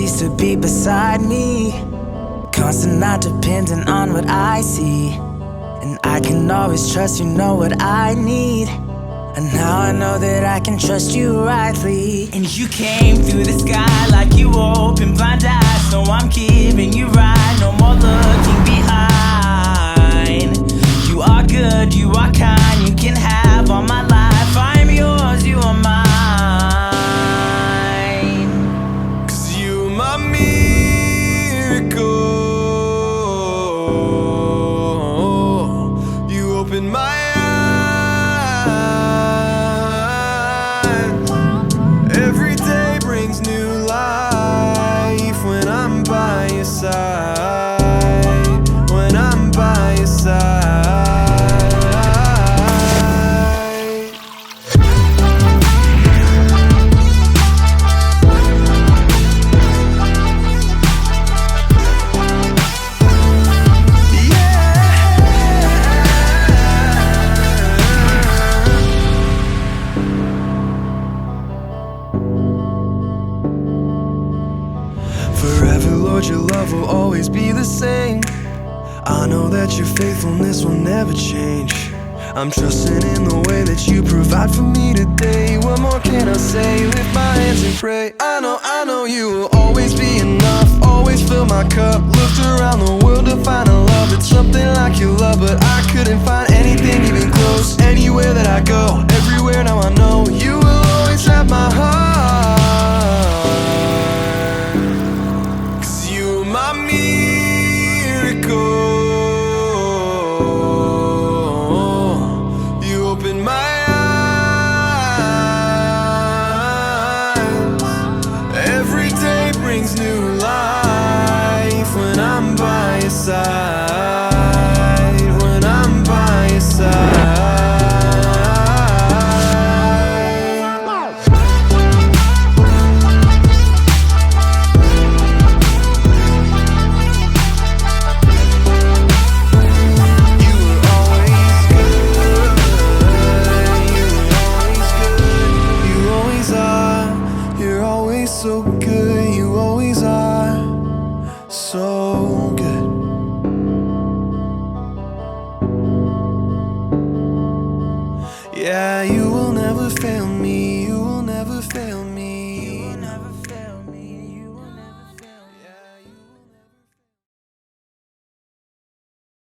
cease to be beside me. Constant, not dependent on what I see. And I can always trust you know what I need. And now I know that I can trust you rightly. And you came through the sky like you opened blind eyes. So I'm giving you right, no more looking behind. You are good, you are kind, you can have all my life. I'm yours, you are mine. 'Cause you're my miracle. You open my eyes. Every day brings new life when I'm by your side. When I'm by your side. Forever, Lord, your love will always be the same. I know that your faithfulness will never change. I'm trusting in the way that you provide for me today. What more can I say? Lift my hands and pray. I know you will always be enough. Always fill my cup. Looked around the world to find a love that's something like your love, but I couldn't find anything even close. Anywhere that I go, everywhere now I know you will always have my heart.